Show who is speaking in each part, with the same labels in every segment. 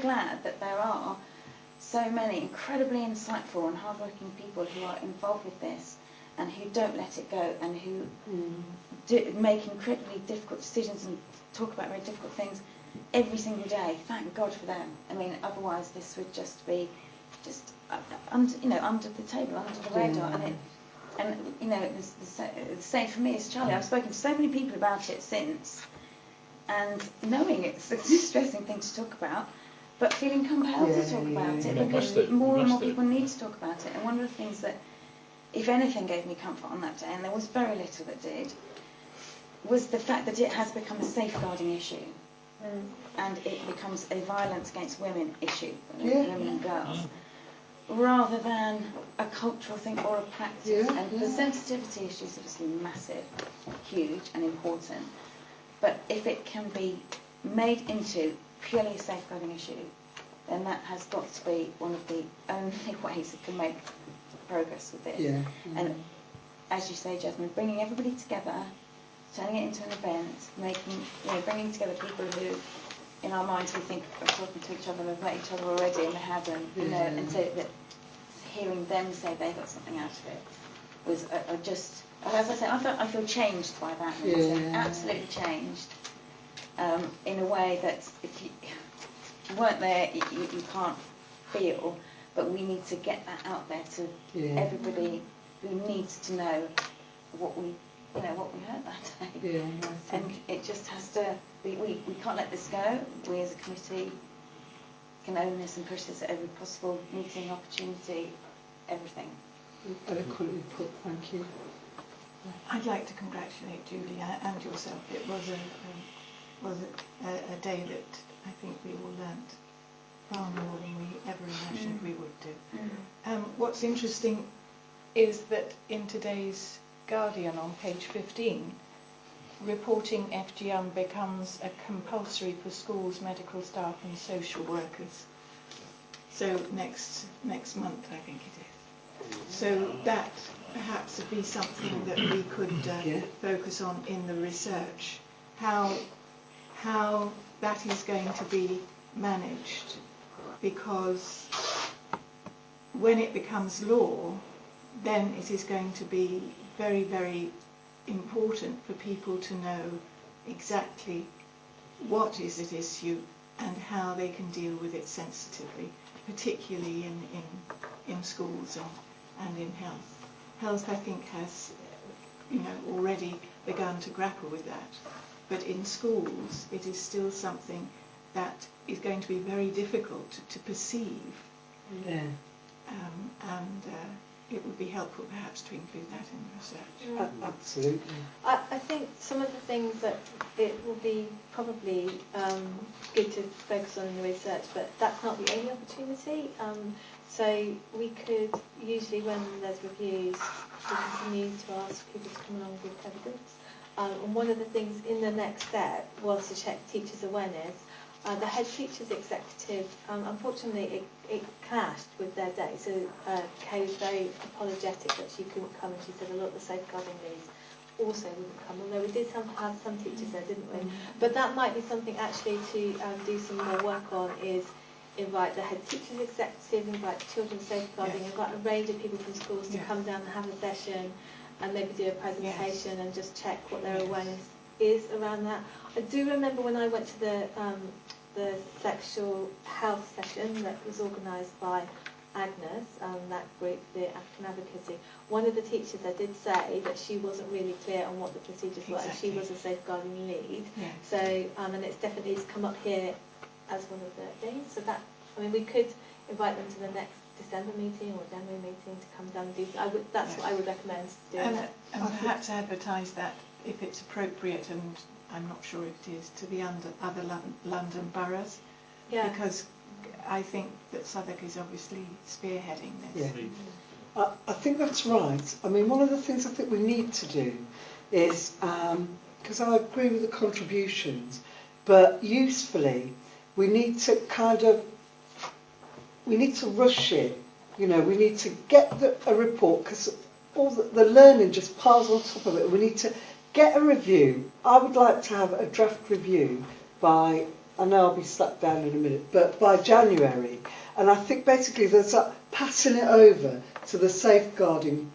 Speaker 1: glad that there are so many incredibly insightful and hardworking people who are involved with this and who don't let it go and who make incredibly difficult decisions and talk about very difficult things every single day. Thank God for them. I mean, otherwise this would just be under the table, under the radar, and the same for me as Charlie. I've spoken to so many people about it since, and knowing it's a distressing thing to talk about, but feeling compelled to talk about it because more and more people need to talk about it. And one of the things that, if anything, gave me comfort on that day, and there was very little that did, was the fact that it has become a safeguarding issue. And it becomes a violence against women issue, women and girls, rather than a cultural thing or a practice. And the sensitivity issue is obviously massive, huge and important. But if it can be made into purely a safeguarding issue, then that has got to be one of the only ways it can make progress with this. And as you say, Jasmine, bringing everybody together, turning it into an event, bringing together people who, in our minds, we think are talking to each other, have met each other already, and they haven't, and so that hearing them say they got something out of it was just, as I say, I feel changed by that meeting, absolutely changed, in a way that if you weren't there, you can't feel, but we need to get that out there to everybody who needs to know what we heard that day. And it just has to be, we can't let this go. We as a committee can own this and push this at every possible meeting, opportunity, everything.
Speaker 2: Eloquently put, thank you.
Speaker 3: I'd like to congratulate Julie and yourself. It was a day that I think we all learnt far more than we ever imagined we would do. What's interesting is that in today's Guardian on page 15, reporting FGM becomes a compulsory for schools, medical staff and social workers. So next month, I think it is. So that perhaps would be something that we could focus on in the research, how that is going to be managed, because when it becomes law, then it is going to be very, very important for people to know exactly what is at issue and how they can deal with it sensitively, particularly in schools and in health. Health, I think, has already begun to grapple with that, but in schools it is still something that is going to be very difficult to perceive. And it would be helpful perhaps to include that in research.
Speaker 2: Absolutely.
Speaker 4: I think some of the things that it will be probably good to focus on in the research, but that's not the only opportunity. So we could, usually when there's reviews, we continue to ask people to come along with evidence. And one of the things in the next step was to check teachers' awareness. The head teacher's executive, unfortunately, it clashed with their day. So Kay was very apologetic that she couldn't come, and she said a lot of the safeguarding leads also wouldn't come. Although we did have some teachers there, didn't we? But that might be something actually to do some more work on, is invite the head teacher's executive, invite children's safeguarding, invite a range of people from schools to come down and have a session and maybe do a presentation and just check what their awareness is around that. I do remember when I went to the sexual health session that was organised by Agnes, that group, the African Advocacy, one of the teachers there did say that she wasn't really clear on what the procedures were. She was a safeguarding lead. So, and it's definitely come up here as one of the things. So that, I mean, we could invite them to the next December meeting or January meeting to come down and do. That's what I would recommend doing.
Speaker 3: And perhaps advertise that if it's appropriate, and I'm not sure if it is, to the other London boroughs, because I think that Southwark is obviously spearheading this.
Speaker 2: I think that's right. I mean, one of the things I think we need to do is, because I agree with the contributions, but usefully, we need to rush it. We need to get a report, because all the learning just piles on top of it. We need to get a review. I would like to have a draft review by I know I'll be slapped down in a minute, but by January. And I think basically there's that passing it over to the safeguarding,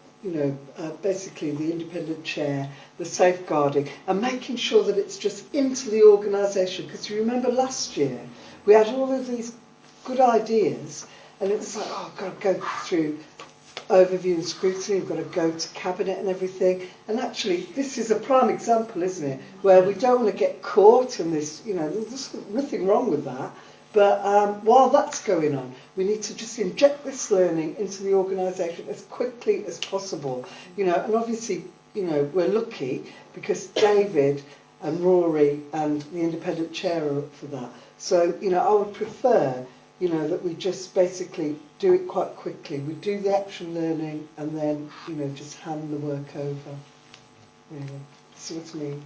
Speaker 2: basically the independent chair, the safeguarding, and making sure that it's just into the organisation. Because you remember last year, we had all of these good ideas, and it was like, oh, I've got to go through overview and scrutiny, we've got to go to cabinet and everything. And actually, this is a prime example, isn't it, where we don't want to get caught in this, there's nothing wrong with that. But while that's going on, we need to just inject this learning into the organisation as quickly as possible. And obviously, we're lucky because David and Rory and the independent chair are up for that. So, I would prefer, that we just basically do it quite quickly. We do the action learning and then, just hand the work over. Really. See what I mean?